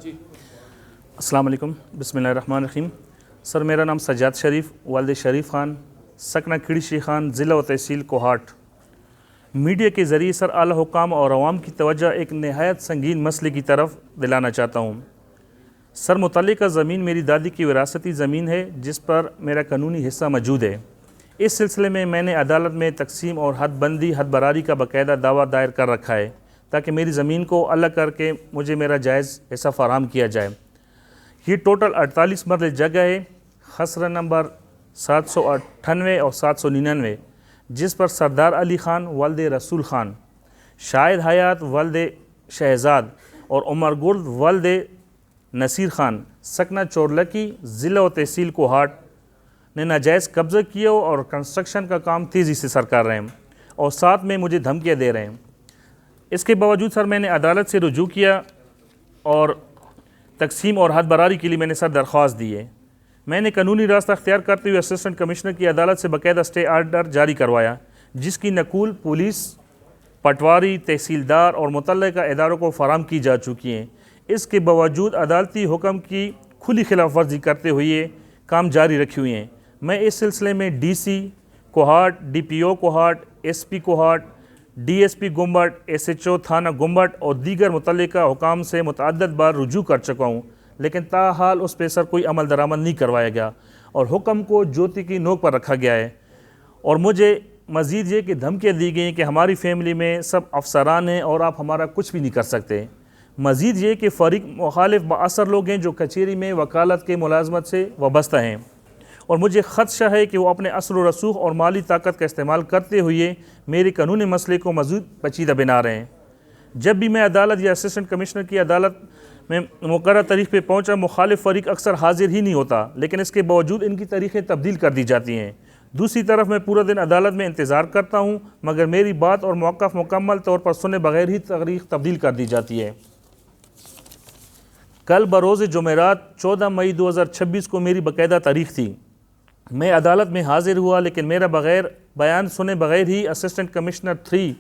जी। अस्सलाम वालेकुम, बिस्मिल्लाहिर्रहमानिर्रहीम। सर, मेरा नाम सज्जाद शरीफ वालिद शरीफ ख़ान, सकना खिड़ी शेख खान, ज़िला व तहसील कोहाट। मीडिया के ज़रिए सर आला हुकाम और अवाम की तवज्जो एक नहायत संगीन मसले की तरफ दिलाना चाहता हूँ। सर, मुतल्लिका ज़मीन मेरी दादी की विरासती ज़मीन है जिस पर मेरा कानूनी हिस्सा मौजूद है। इस सिलसिले में मैंने अदालत में तकसीम और हदबंदी हद बरारी का बाकायदा दावा दायर कर रखा है ताकि मेरी ज़मीन को अलग करके मुझे मेरा जायज़ हिस्सा फ़राहम किया जाए। ये टोटल 48 मरले जगह है, खसरा नंबर 798 और 799, जिस पर सरदार अली ख़ान वल्द रसूल ख़ान, शाहिद हयात वल्द शहजाद और उमर गुर्द वल्द नसीर ख़ान सकना चोरलकी ज़िला व तहसील कोहाट ने नाजायज़ कब्ज़ा किया और कंस्ट्रक्शन का काम तेज़ी से सर कर रहे हैं और साथ में मुझे धमकियाँ दे रहे हैं। इसके बावजूद सर मैंने अदालत से रुजू किया और तकसीम और हद बरारी के लिए मैंने सर दरख्वास्त दी है। मैंने कानूनी रास्ता अख्तियार करते हुए असिस्टेंट कमिश्नर की अदालत से बाकायदा स्टे आर्डर जारी करवाया, जिसकी नकूल पुलिस, पटवारी, तहसीलदार और मुतल्लिका इदारों को फराहम की जा चुकी हैं। इसके बावजूद अदालती हुक्म की खुली खिलाफ वर्जी करते हुए काम जारी रखे हुए हैं। मैं इस सिलसिले में DC Kohat, DPO Kohat, SP Kohat, DSP गुम्बट, SHO थाना गुम्बट और दीगर मुतल्लिका हुकाम से मुतअद्दिद बार रुजू कर चुका हूँ, लेकिन ताहाल उस पर सर कोई अमल दरामद नहीं करवाया गया और हुक्म को ज्योति की नोक पर रखा गया है। और मुझे मज़ीद ये कि धमकियाँ दी गई कि हमारी फैमिली में सब अफसरान हैं और आप हमारा कुछ भी नहीं कर सकते। मज़ीद ये कि फ़रीक मुखालिफ बाअसर लोग हैं जो कचहरी में वकालत के मुलाजमत से वाबस्ता हैं और मुझे ख़दशा है कि वो अपने असर व रसूख और माली ताकत का इस्तेमाल करते हुए मेरे कानूनी मसले को मज़ीद पेचीदा बना रहे हैं। जब भी मैं अदालत या असिस्टेंट कमिश्नर की अदालत में मुकर्रर तारीख पे पहुंचा, मुखालिफ फ़रीक अक्सर हाजिर ही नहीं होता, लेकिन इसके बावजूद इनकी तारीखें तब्दील कर दी जाती हैं। दूसरी तरफ मैं पूरा दिन अदालत में इंतज़ार करता हूँ, मगर मेरी बात और मौक़िफ़ मुकम्मल तौर पर सुने बगैर ही तारीख तब्दील कर दी जाती है। कल बरोज़ जुमेरात 14 मई 2026 को मेरी बाकायदा तारीख थी। मैं अदालत में हाजिर हुआ, लेकिन मेरा बग़ैर बयान सुने बग़ैर ही असिस्टेंट कमिश्नर 3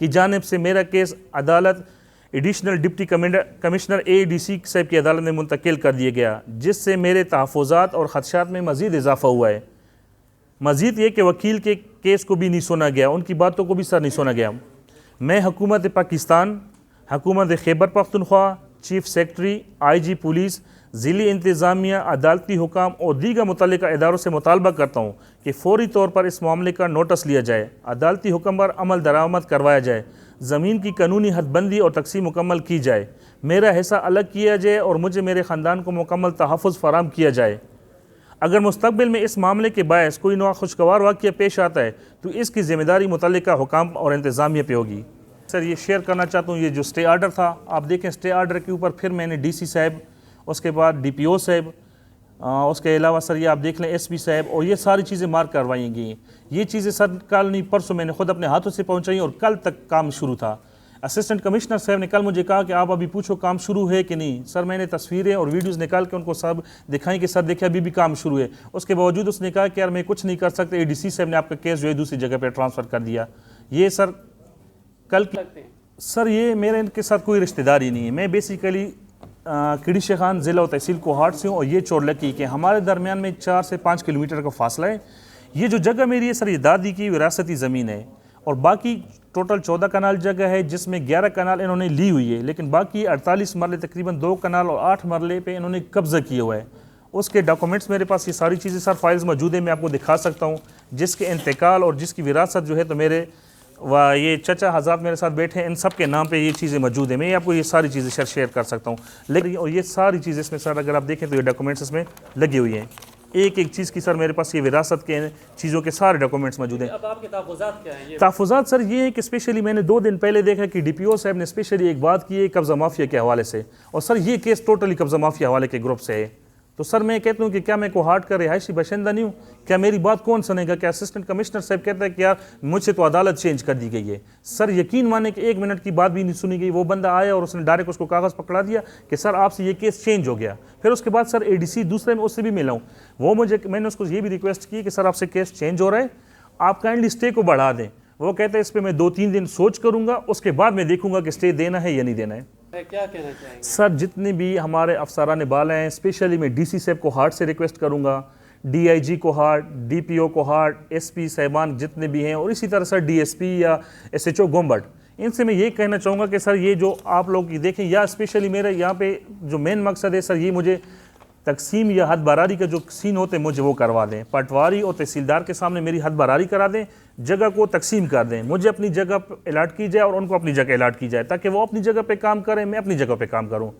की जानिब से मेरा केस अदालत एडिशनल डिप्टी कमिश्नर ADC साहब की अदालत में मुंतकिल कर दिया गया, जिससे मेरे तहफ़्फ़ुज़ात और ख़दशात में मज़ीद इजाफ़ा हुआ है। मज़ीद ये कि वकील के केस को भी नहीं सुना गया, उनकी बातों को भी सर नहीं सुना गया। मैं हुकूमत पाकिस्तान, हुकूमत Khyber Pakhtunkhwa, chief secretary, IG police, ज़िली इंतज़ामिया, अदालती हुकाम और दीगर मुतल्लिका इदारों से मुतालबा करता हूँ कि फ़ौरी तौर पर इस मामले का नोटिस लिया जाए, अदालती हुक्म पर अमल दरामद करवाया जाए, ज़मीन की कानूनी हदबंदी और तकसीम मुकम्मल की जाए, मेरा हिस्सा अलग किया जाए और मुझे मेरे ख़ानदान को मुकम्मल तहफ़्फ़ुज़ फ़राहम किया जाए। अगर मुस्तक़बिल में इस मामले के बायस कोई नाखुशगवार वाक़या पेश आता है तो इसकी ज़िम्मेदारी मुतल्लिका हुकाम और इंतज़ामिया पे होगी। सर, ये शेयर करना चाहता हूँ, ये जो स्टे आर्डर था, आप देखें स्टे आर्डर के ऊपर फिर मैंने DC साहब, उसके बाद DPO साहब, उसके अलावा सर ये आप देख लें SP साहब, और ये सारी चीज़ें मार्क करवाई गई हैं। ये चीज़ें सर कल नहीं परसों मैंने ख़ुद अपने हाथों से पहुँचाई और कल तक काम शुरू था। असिस्टेंट कमिश्नर साहब ने कल मुझे कहा कि आप अभी पूछो काम शुरू है कि नहीं। सर, मैंने तस्वीरें और वीडियोस निकाल के उनको सब दिखाई कि सर देखिए अभी भी काम शुरू है। उसके बावजूद उसने कहा कि यार मैं कुछ नहीं कर सकता, ADC साहब ने आपका केस जो है दूसरी जगह पर ट्रांसफ़र कर दिया। ये सर कल सर ये मेरे इनके साथ कोई रिश्तेदारी नहीं है। मैं बेसिकली खिड़ी शेख खान ज़िला व तहसील कोहाट से हूँ और ये चोरलकी के हमारे दरमियान में 4 से 5 किलोमीटर का फासला है। ये जो जगह मेरी है सर, ये दादी की विरासती ज़मीन है और बाकी टोटल 14 कनाल जगह है, जिसमें 11 कनाल इन्होंने ली हुई है, लेकिन बाकी 48 मरले तकरीबन 2 कनाल और 8 मरले पे इन्होंने कब्ज़ा किया हुआ है। उसके डॉक्यूमेंट्स मेरे पास ये सारी चीज़ें सर फाइल्स मौजूद है, मैं आपको दिखा सकता हूँ, जिसके इंतकाल और जिसकी विरासत जो है तो मेरे ये चचा हज़रात मेरे साथ बैठे हैं, इन सब के नाम पे ये चीज़ें मौजूद है। मैं आपको ये सारी चीज़ें सर शेयर कर सकता हूँ, लेकिन और ये सारी चीज़ें इसमें सर अगर आप देखें तो ये डॉक्यूमेंट्स इसमें लगी हुई हैं, एक एक चीज़ की सर मेरे पास ये विरासत के चीज़ों के सारे डॉक्यूमेंट्स मौजूद हैं। अब आपके तहफ़्फ़ुज़ात क्या हैं? तहफ़्फ़ुज़ात सर ये है कि स्पेशली मैंने 2 दिन पहले देखा कि DPO साहब ने स्पेशली एक बात की है कब्ज़ा माफिया के हवाले से, और सर ये केस टोटली कब्ज़ा माफिया हवाले के ग्रुप से है। तो सर मैं कहता हूँ कि क्या मैं कोहाट का रिहायशी बाशिंदा नहीं हूँ? क्या मेरी बात कौन सुनेगा? क्या असिस्टेंट कमिश्नर साहब कहता है कि यार मुझसे तो अदालत चेंज कर दी गई है। सर यकीन माने कि 1 मिनट की बात भी नहीं सुनी गई। वो बंदा आया और उसने डायरेक्ट उसको कागज़ पकड़ा दिया कि सर आपसे ये केस चेंज हो गया। फिर उसके बाद सर ADC दूसरे में उससे भी मिला हूँ, वो मैंने उसको ये भी रिक्वेस्ट की कि सर आपसे केस चेंज हो रहा है, आप काइंडली स्टे को बढ़ा दें। वो कहते हैं इस पर मैं 2-3 दिन सोच करूँगा, उसके बाद मैं देखूँगा कि स्टे देना है या नहीं देना है। क्या कहना चाहेंगे? सर जितने भी हमारे अफसरान बाला हैं, स्पेशली मैं डीसी साहब को हार्ट से रिक्वेस्ट करूंगा, डीआईजी को हार्ट, डीपीओ को हार्ट, एसपी साहिबान जितने भी हैं, और इसी तरह सर डीएसपी या एसएचओ गोम्बट, इनसे मैं ये कहना चाहूँगा कि सर ये जो आप लोग ये देखें, या स्पेशली मेरा यहाँ पे जो मेन मकसद है सर, ये मुझे तकसीम या हद बरारी का जो सीन होते हैं मुझे वो करवा दें, पटवारी और तहसीलदार के सामने मेरी हद बरारी करा दें, जगह को तकसीम कर दें, मुझे अपनी जगह अलाट की जाए और उनको अपनी जगह अलाट की जाए, ताकि वो अपनी जगह पे काम करें, मैं अपनी जगह पे काम करूं।